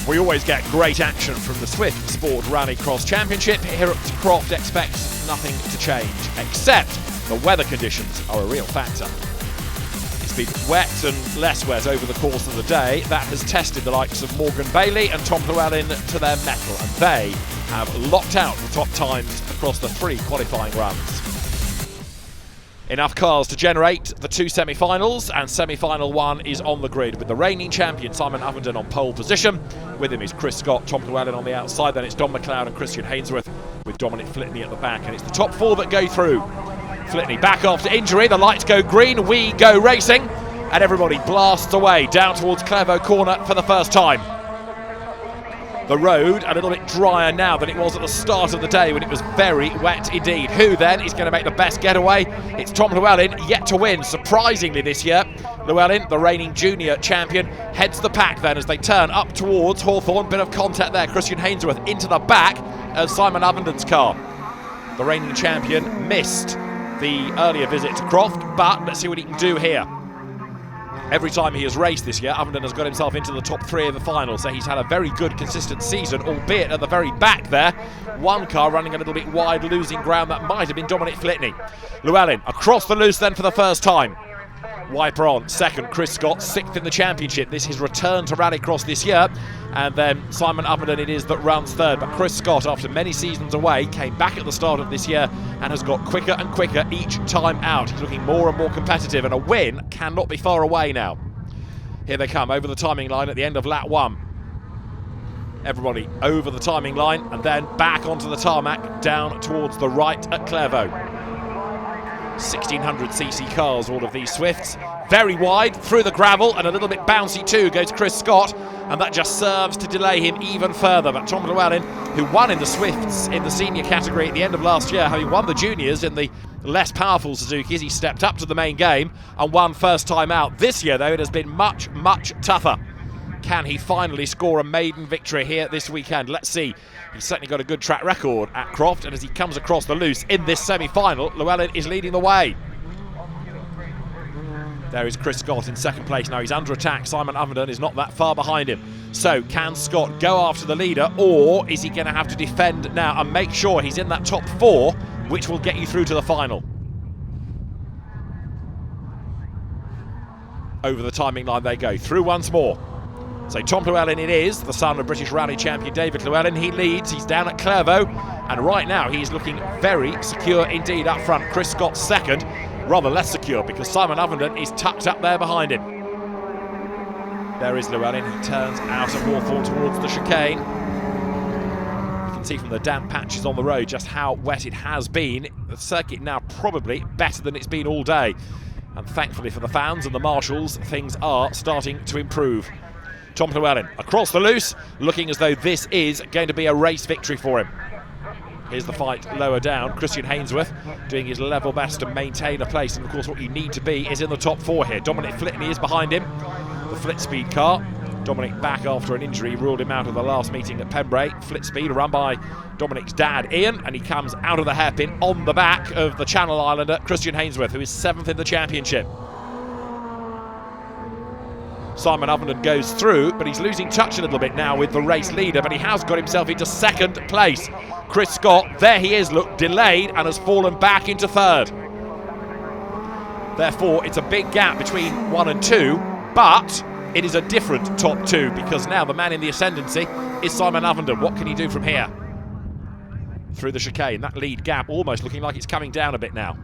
We always get great action from the Swift Sport Rallycross Championship. Here at Croft expects nothing to change, except the weather conditions are a real factor. It's been wet and less wet over the course of the day. That has tested the likes of Morgan Bailey and Tom Llewellyn to their mettle, and they have locked out the top times across the 3 qualifying runs. Enough cars to generate the 2 semi-finals, and semi-final 1 is on the grid with the reigning champion Simon Avenden on pole position. With him is Chris Scott, Tom Llewellyn on the outside, then it's Don McLeod and Christian Hainsworth with Dominic Flitney at the back, and it's the top 4 that go through. Flitney back after injury, the lights go green, we go racing, and everybody blasts away down towards Clairvaux Corner for the first time. The road a little bit drier now than it was at the start of the day when it was very wet indeed. Who then is going to make the best getaway? It's Tom Llewellyn, yet to win, surprisingly this year. Llewellyn, the reigning junior champion, heads the pack then as they turn up towards Hawthorne. Bit of contact there, Christian Hainsworth into the back of Simon Avenden's car. The reigning champion missed the earlier visit to Croft, but let's see what he can do here. Every time he has raced this year, Avenden has got himself into the top 3 of the final, so he's had a very good, consistent season, albeit at the very back there. One car running a little bit wide, losing ground. That might have been Dominic Flitney. Llewellyn across the loose then for the first time. Wiper on, second. Chris Scott, 6th in the championship. This is his return to Rallycross this year. And then Simon Avenden it is that runs third. But Chris Scott, after many seasons away, came back at the start of this year and has got quicker and quicker each time out. He's looking more and more competitive, and a win cannot be far away now. Here they come over the timing line at the end of lap 1. Everybody over the timing line and then back onto the tarmac down towards the right at Clairvaux. 1600cc cars, all of these Swifts. Very wide through the gravel, and a little bit bouncy too goes Chris Scott, and that just serves to delay him even further. But Tom Llewellyn, who won in the Swifts in the senior category at the end of last year, having won the juniors in the less powerful Suzukis, he stepped up to the main game and won first time out. This year though, it has been much, much tougher. Can he finally score a maiden victory here this weekend? Let's see. He's certainly got a good track record at Croft, and as he comes across the loose in this semi-final, Llewellyn is leading the way. There is Chris Scott in second place. Now he's under attack. Simon Avenden is not that far behind him. So can Scott go after the leader, or is he going to have to defend now and make sure he's in that top 4, which will get you through to the final? Over the timing line they go, through once more. So Tom Llewellyn it is, the son of British Rally champion David Llewellyn. He leads, he's down at Clairvaux, and right now he's looking very secure indeed up front. Chris Scott second, rather less secure because Simon Avenden is tucked up there behind him. There is Llewellyn, he turns out of Hawthorne towards the chicane. You can see from the damp patches on the road just how wet it has been. The circuit now probably better than it's been all day. And thankfully for the fans and the marshals, things are starting to improve. Tom Llewellyn across the loose, looking as though this is going to be a race victory for him. Here's the fight lower down. Christian Hainsworth doing his level best to maintain a place, and of course what you need to be is in the top 4 here. Dominic Flitney is behind him, the Flitspeed car. Dominic back after an injury, ruled him out of the last meeting at Pembrey. Flitspeed run by Dominic's dad Ian, and he comes out of the hairpin on the back of the Channel Islander Christian Hainsworth, who is 7th in the championship. Simon Avenden goes through, but he's losing touch a little bit now with the race leader, but he has got himself into second place. Chris Scott, there he is, look, delayed and has fallen back into third. Therefore, it's a big gap between 1 and 2, but it is a different top 2 because now the man in the ascendancy is Simon Avenden. What can he do from here? Through the chicane, that lead gap almost looking like it's coming down a bit now.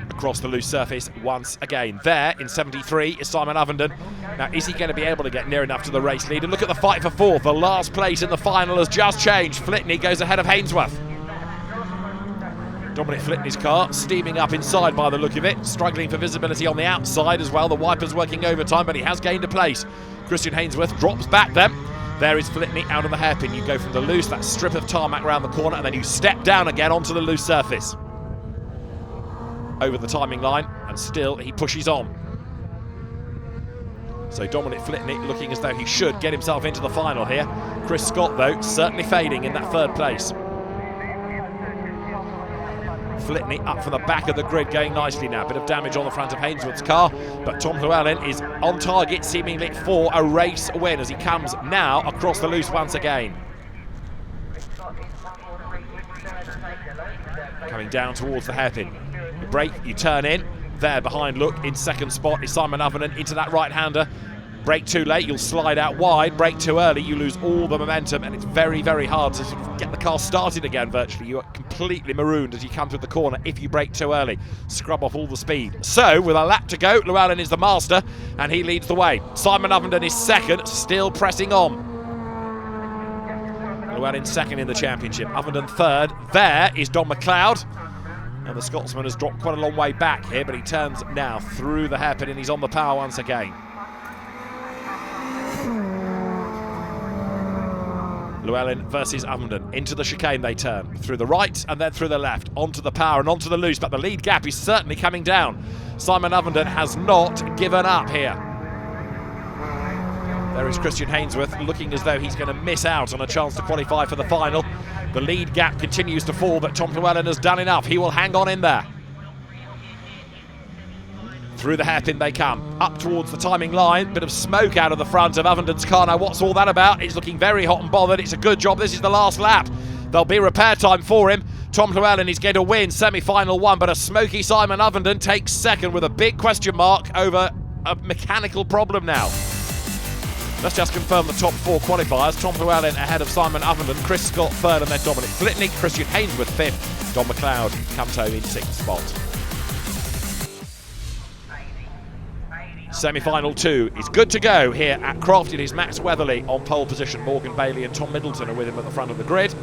Across the loose surface once again. There in 73 is Simon Avenden. Now is he going to be able to get near enough to the race leader? Look at the fight for 4th. The last place in the final has just changed. Flitney goes ahead of Hainsworth. Dominic Flitney's car steaming up inside by the look of it, struggling for visibility on the outside as well. The wipers working overtime, but he has gained a place. Christian Hainsworth drops back then. There is Flitney out of the hairpin. You go from the loose, that strip of tarmac around the corner, and then you step down again onto the loose surface. Over the timing line, and still he pushes on. So Dominic Flitney looking as though he should get himself into the final here. Chris Scott, though, certainly fading in that 3rd place. Flitney up from the back of the grid, going nicely now. Bit of damage on the front of Hainsworth's car, but Tom Llewellyn is on target, seemingly for a race win as he comes now across the loose once again. Coming down towards the hairpin. You brake, you turn in. There behind, look, in second spot is Simon Ovenden into that right-hander. Brake too late, you'll slide out wide. Brake too early, you lose all the momentum, and it's very, very hard to sort of get the car started again virtually. You are completely marooned as you come through the corner if you brake too early. Scrub off all the speed. So, with a lap to go, Llewellyn is the master, and he leads the way. Simon Ovenden is second, still pressing on. Llewellyn second in the championship. Ovenden third. There is Don McLeod. And the Scotsman has dropped quite a long way back here, but he turns now through the hairpin and he's on the power once again. Llewellyn versus Ovenden. Into the chicane they turn. Through the right and then through the left. Onto the power and onto the loose, but the lead gap is certainly coming down. Simon Ovenden has not given up here. There is Christian Hainsworth looking as though he's going to miss out on a chance to qualify for the final. The lead gap continues to fall, but Tom Llewellyn has done enough. He will hang on in there. Through the hairpin they come, up towards the timing line. Bit of smoke out of the front of Ovenden's car. Now what's all that about? It's looking very hot and bothered. It's a good job this is the last lap. There'll be repair time for him. Tom Llewellyn is going to win semi-final one, but a smoky Simon Ovenden takes second with a big question mark over a mechanical problem now. Let's just confirm the top four qualifiers. Tom Llewellyn ahead of Simon Ovenden, Chris Scott third, and then Dominic Flitney. Christian Hainsworth fifth. Don McLeod comes home in sixth spot. Semi-final two is good to go here at Croft. It is Max Weatherly on pole position. Morgan Bailey and Tom Middleton are with him at the front of the grid.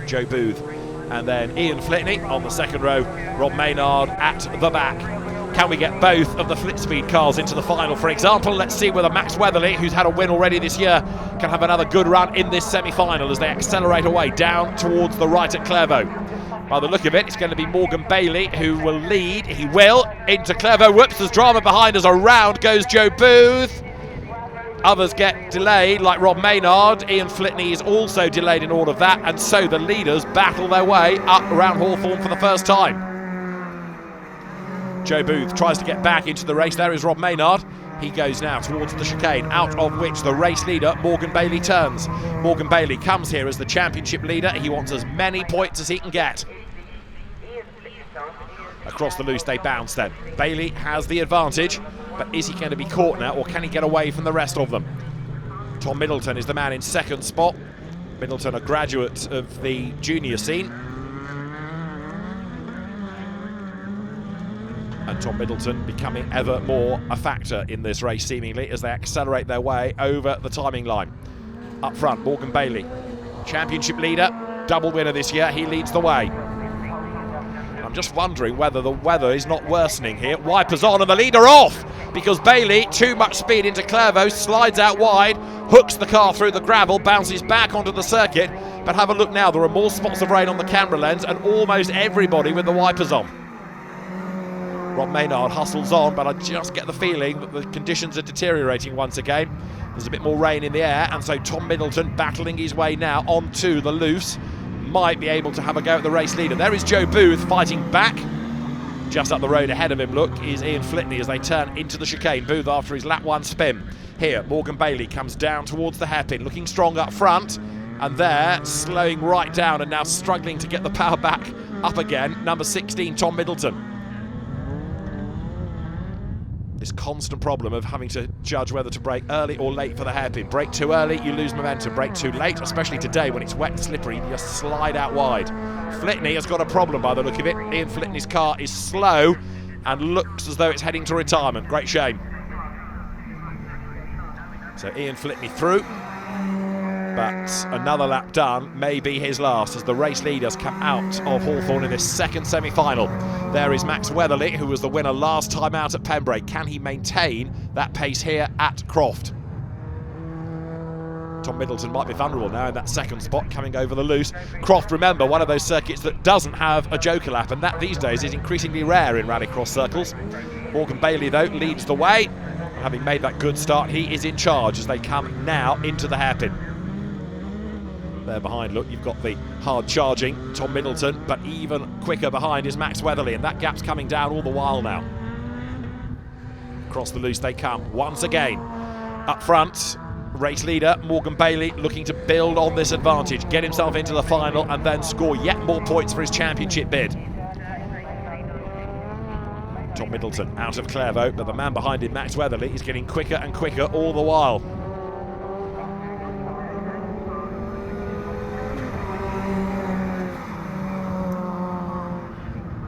Joe Booth and then Ian Flitney on the second row. Rob Maynard at the back. Can we get both of the Flitspeed cars into the final, for example? Let's see whether Max Weatherly, who's had a win already this year, can have another good run in this semi-final as they accelerate away down towards the right at Clairvaux. By the look of it, it's going to be Morgan Bailey who will lead. He will into Clairvaux. Whoops, there's drama behind us. Around goes Joe Booth. Others get delayed, like Rob Maynard. Ian Flitney is also delayed in all of that, and so the leaders battle their way up around Hawthorne for the first time. Joe Booth tries to get back into the race. There is Rob Maynard. He goes now towards the chicane, out of which the race leader, Morgan Bailey, turns. Morgan Bailey comes here as the championship leader. He wants as many points as he can get. Across the loose they bounce then. Bailey has the advantage, but is he going to be caught now, or can he get away from the rest of them? Tom Middleton is the man in second spot. Middleton, a graduate of the junior scene. And Tom Middleton becoming ever more a factor in this race, seemingly, as they accelerate their way over the timing line. Up front, Morgan Bailey, championship leader, double winner this year. He leads the way. I'm just wondering whether the weather is not worsening here. Wipers on and the leader off, because Bailey, too much speed into Clairvaux, slides out wide, hooks the car through the gravel, bounces back onto the circuit. But have a look now, there are more spots of rain on the camera lens and almost everybody with the wipers on. Rob Maynard hustles on, but I just get the feeling that the conditions are deteriorating once again. There's a bit more rain in the air, and so Tom Middleton battling his way now onto the loose might be able to have a go at the race leader. There is Joe Booth fighting back. Just up the road ahead of him, look, is Ian Flitney as they turn into the chicane. Booth after his lap one spin. Here, Morgan Bailey comes down towards the hairpin, looking strong up front, and there, slowing right down and now struggling to get the power back up again, number 16, Tom Middleton. This constant problem of having to judge whether to brake early or late for the hairpin. Brake too early, you lose momentum. Brake too late, especially today when it's wet and slippery, you just slide out wide. Flitney has got a problem by the look of it. Ian Flitney's car is slow and looks as though it's heading to retirement. Great shame. So Ian Flitney through, but another lap done may be his last as the race leaders come out of Hawthorne in this second semi-final. There is Max Weatherly, who was the winner last time out at Pembrake. Can he maintain that pace here at Croft? Tom Middleton might be vulnerable now in that second spot, coming over the loose. Croft, remember, one of those circuits that doesn't have a joker lap, and that these days is increasingly rare in rallycross circles. Morgan Bailey, though, leads the way. Having made that good start, he is in charge as they come now into the hairpin. there behind. Look, you've got the hard charging Tom Middleton, but even quicker behind is Max Weatherly, and that gap's coming down all the while now. Across the loose they come once again. Up front, race leader Morgan Bailey looking to build on this advantage, get himself into the final and then score yet more points for his championship bid. Tom Middleton out of Clairvaux, but the man behind him, Max Weatherly, is getting quicker and quicker all the while.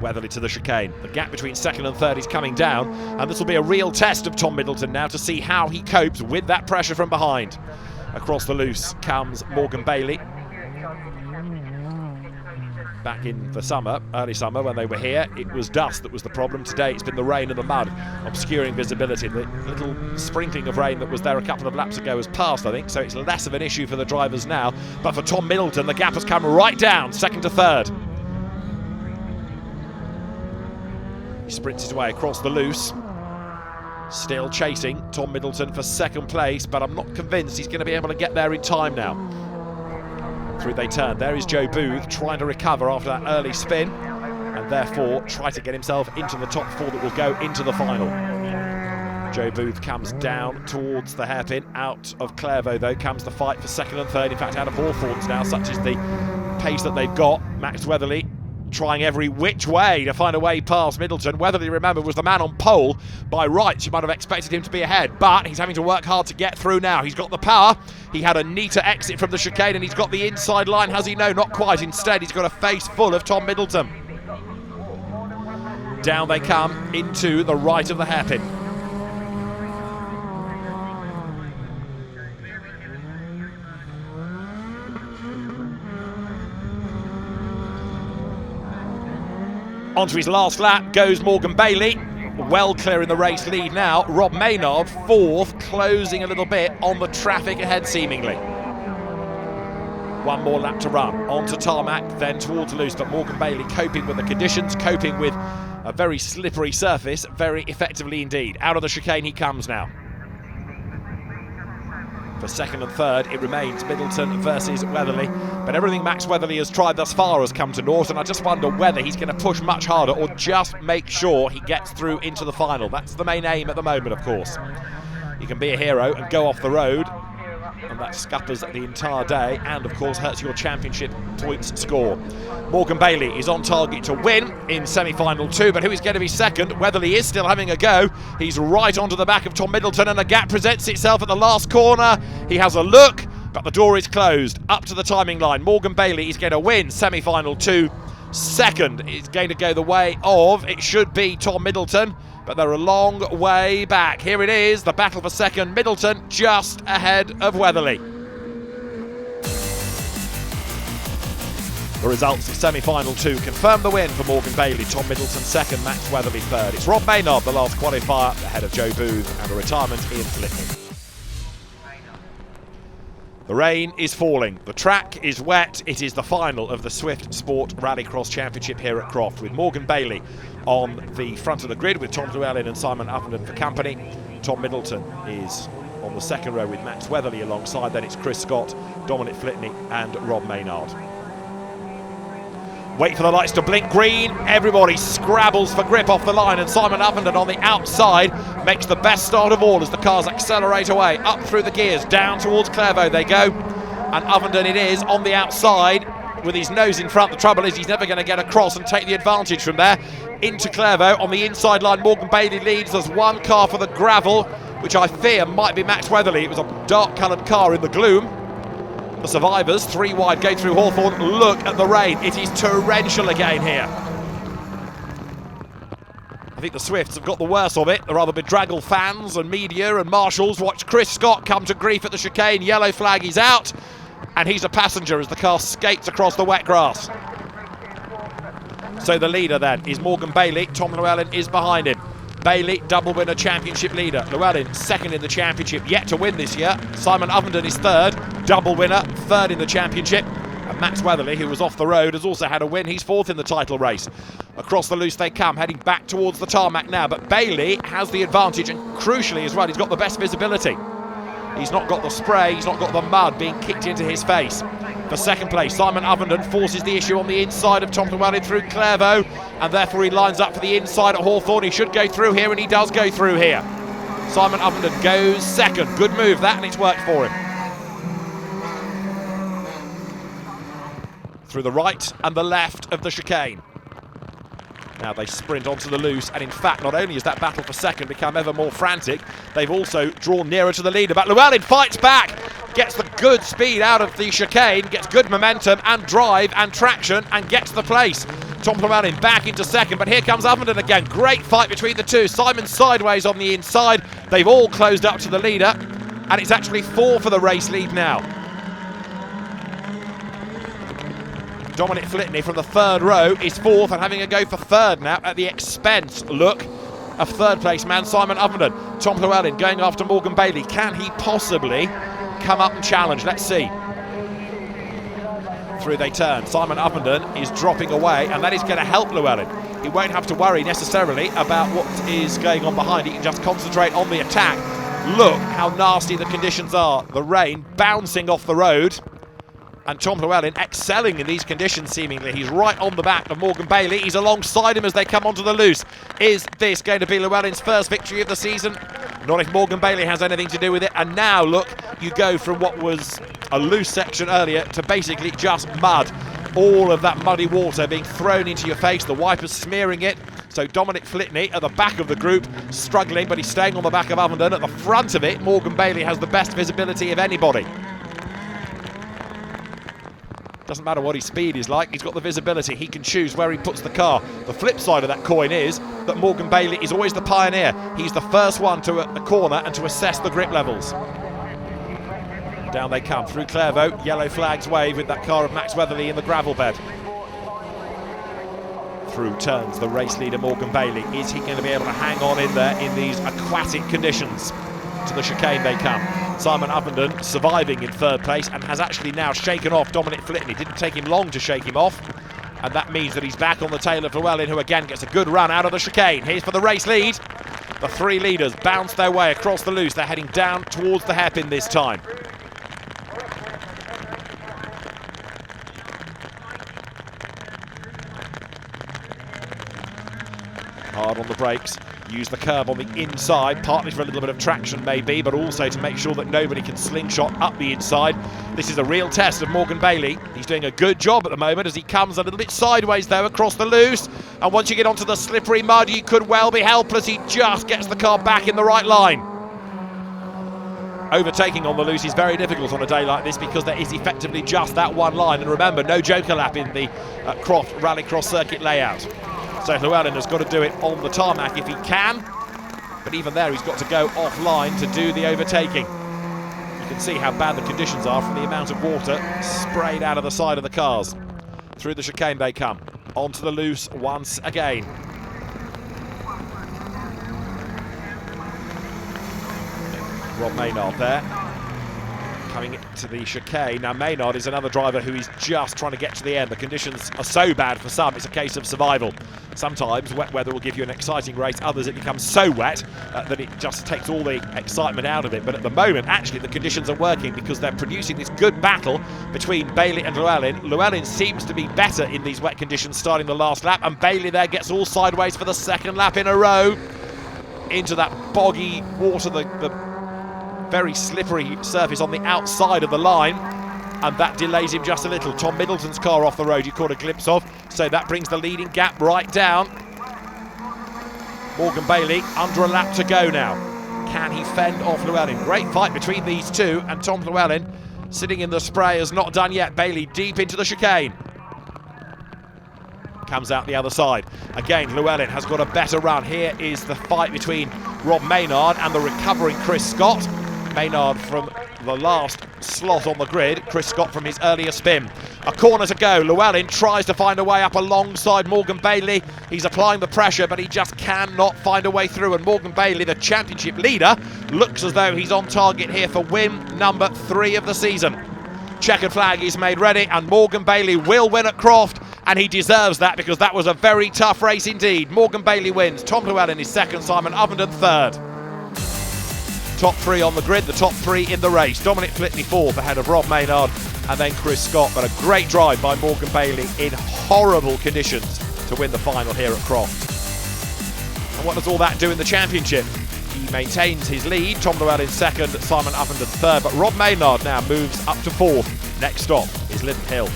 Weatherly to the chicane. The gap between second and third is coming down, and this will be a real test of Tom Middleton now to see how he copes with that pressure from behind. Across the loose comes Morgan Bailey. Back in the summer, early summer, when they were here, it was dust that was the problem. Today it's been the rain and the mud obscuring visibility. The little sprinkling of rain that was there a couple of laps ago has passed, I think, so it's less of an issue for the drivers now. But for Tom Middleton, the gap has come right down, second to third. He sprints his way across the loose. Still chasing Tom Middleton for second place, but I'm not convinced he's going to be able to get there in time now. Through they turn. There is Joe Booth trying to recover after that early spin, and therefore try to get himself into the top four that will go into the final. Joe Booth comes down towards the hairpin. Out of Clairvaux, though, comes the fight for second and third. In fact, out of Hawthorns now, such is the pace that they've got. Max Weatherly trying every which way to find a way past Middleton. Weatherly, remember, was the man on pole. By rights, you might have expected him to be ahead, but he's having to work hard to get through now. He's got the power. He had a neater exit from the chicane, and he's got the inside line. Has he? No, not quite. Instead, he's got a face full of Tom Middleton. Down they come into the right of the hairpin. Onto his last lap goes Morgan Bailey, well clear in the race lead now. Rob Maynard, fourth, closing a little bit on the traffic ahead seemingly. One more lap to run, onto tarmac, then towards loose, but Morgan Bailey coping with the conditions, coping with a very slippery surface, very effectively indeed. Out of the chicane he comes now. For second and third, it remains Middleton versus Weatherly. But everything Max Weatherly has tried thus far has come to naught, and I just wonder whether he's going to push much harder or just make sure he gets through into the final. That's the main aim at the moment, of course. You can be a hero and go off the road, and that scuppers the entire day and, of course, hurts your championship points score. Morgan Bailey is on target to win in semi-final 2, but who is going to be second? Weatherly is still having a go. He's right onto the back of Tom Middleton, and a gap presents itself at the last corner. He has a look, but the door is closed. Up to the timing line. Morgan Bailey is going to win semi-final 2. Second is going to go the way of, it should be Tom Middleton, but they're a long way back. Here it is, the battle for second. Middleton just ahead of Weatherly. The results of semi-final 2 confirm the win for Morgan Bailey. Tom Middleton second, Max Weatherly third. It's Rob Maynard, the last qualifier, ahead of Joe Booth, and a retirement Ian Flitney. The rain is falling, the track is wet. It is the final of the Swift Sport Rallycross Championship here at Croft, with Morgan Bailey on the front of the grid with Tom Llewellyn and Simon Uppenden for company. Tom Middleton is on the second row with Max Weatherly alongside. Then it's Chris Scott, Dominic Flitney and Rob Maynard. Wait for the lights to blink green. Everybody scrabbles for grip off the line, and Simon Uppenden on the outside makes the best start of all as the cars accelerate away up through the gears. Down towards Clairvaux they go, and Uppenden it is on the outside with his nose in front. The trouble is he's never going to get across and take the advantage from there. Into Clairvaux on the inside line. Morgan Bailey leads. There's one car for the gravel, which I fear might be Max Weatherly. It was a dark coloured car in the gloom. The survivors, 3 wide, go through Hawthorn. Look at the rain. It is torrential again here. I think the Swifts have got the worst of it. The rather bedraggled fans and media and marshals watch Chris Scott come to grief at the chicane. Yellow flag, he's out, and he's a passenger as the car skates across the wet grass. So the leader then is Morgan Bailey. Tom Llewellyn is behind him. Bailey, double winner, championship leader. Llewellyn, second in the championship, yet to win this year. Simon Uppenden is third, double winner, third in the championship. And Max Weatherly, who was off the road, has also had a win. He's fourth in the title race. Across the loose they come, heading back towards the tarmac now. But Bailey has the advantage, and crucially as well, he's got the best visibility. He's not got the spray, he's not got the mud being kicked into his face. for second place. Simon Ovenden forces the issue on the inside of Tom Llewellyn through Clairvaux, and therefore he lines up for the inside at Hawthorne. He should go through here, and he does go through here. Simon Ovenden goes second. Good move that, and it's worked for him. Through the right and the left of the chicane. Now they sprint onto the loose, and in fact, not only has that battle for second become ever more frantic, they've also drawn nearer to the leader. But Llewellyn fights back, gets the good speed out of the chicane, gets good momentum and drive and traction, and gets the place. Tom Llewellyn back into second, but here comes Ovenden again. Great fight between the two. Simon sideways on the inside. They've all closed up to the leader, and it's actually 4 for the race lead now. Dominic Flitney from the third row is 4th and having a go for third now at the expense, look, of third place man Simon Ovenden. Tom Llewellyn going after Morgan Bailey. Can he possibly come up and challenge? Let's see. Through they turn. Simon Ovenden is dropping away, and that is going to help Llewellyn. He won't have to worry necessarily about what is going on behind. He can just concentrate on the attack. Look how nasty the conditions are. The rain bouncing off the road. And Tom Llewellyn excelling in these conditions, seemingly. He's right on the back of Morgan Bailey. He's alongside him as they come onto the loose. Is this going to be Llewellyn's first victory of the season? Not if Morgan Bailey has anything to do with it. And now, look, you go from what was a loose section earlier to basically just mud. All of that muddy water being thrown into your face, the wipers smearing it. So Dominic Flitney at the back of the group, struggling, but he's staying on the back of Ovenden. At the front of it, Morgan Bailey has the best visibility of anybody. Doesn't matter what his speed is like, he's got the visibility. He can choose where he puts the car. The flip side of that coin is that Morgan Bailey is always the pioneer. He's the first one to a corner and to assess the grip levels. Down they come through Clairvaux. Yellow flags wave with that car of Max Weatherly in the gravel bed. Through turns the race leader Morgan Bailey. Is he going to be able to hang on in there in these aquatic conditions? To the chicane they come. Simon Ovenden surviving in third place and has actually now shaken off Dominic Flitney. Didn't take him long to shake him off, and that means that he's back on the tail of Llewellyn, who again gets a good run out of the chicane. Here's for the race lead. The 3 leaders bounce their way across the loose. They're heading down towards the hairpin this time. Hard on the brakes. Use the curb on the inside, partly for a little bit of traction maybe, but also to make sure that nobody can slingshot up the inside. This is a real test of Morgan Bailey. He's doing a good job at the moment as he comes a little bit sideways though across the loose. And once you get onto the slippery mud, you could well be helpless. He just gets the car back in the right line. Overtaking on the loose is very difficult on a day like this because there is effectively just that one line. And remember, no joker lap in the Croft Rallycross circuit layout. So Llewellyn has got to do it on the tarmac if he can, but even there he's got to go offline to do the overtaking. You can see how bad the conditions are from the amount of water sprayed out of the side of the cars. Through the chicane they come, onto the loose once again. Rob Maynard there, coming to the chicane. Now Maynard is another driver who is just trying to get to the end. The conditions are so bad for some, it's a case of survival. Sometimes wet weather will give you an exciting race, others it becomes so wet that it just takes all the excitement out of it. But at the moment, actually, the conditions are working because they're producing this good battle between Bailey and Llewellyn. Llewellyn seems to be better in these wet conditions starting the last lap, and Bailey there gets all sideways for the second lap in a row into that boggy water, the very slippery surface on the outside of the line, and that delays him just a little. Tom Middleton's car off the road you caught a glimpse of, so that brings the leading gap right down. Morgan Bailey under a lap to go now. Can he fend off Llewellyn? Great fight between these two, and Tom Llewellyn sitting in the spray is not done yet. Bailey deep into the chicane. Comes out the other side. Again, Llewellyn has got a better run. Here is the fight between Rob Maynard and the recovering Chris Scott. Maynard from the last slot on the grid, Chris Scott from his earlier spin. A corner to go. Llewellyn tries to find a way up alongside Morgan Bailey. He's applying the pressure, but he just cannot find a way through. And Morgan Bailey, the championship leader, looks as though he's on target here for win number 3 of the season. Checkered flag is made ready, and Morgan Bailey will win at Croft, and he deserves that because that was a very tough race indeed. Morgan Bailey wins. Tom Llewellyn is second, Simon Ovenden third. Top 3 on the grid, the top 3 in the race. Dominic Flitney fourth ahead of Rob Maynard and then Chris Scott, but a great drive by Morgan Bailey in horrible conditions to win the final here at Croft. And what does all that do in the championship? He maintains his lead, Tom Llewellyn in second, Simon Uppenden third, but Rob Maynard now moves up to fourth. Next stop is Linden Hill.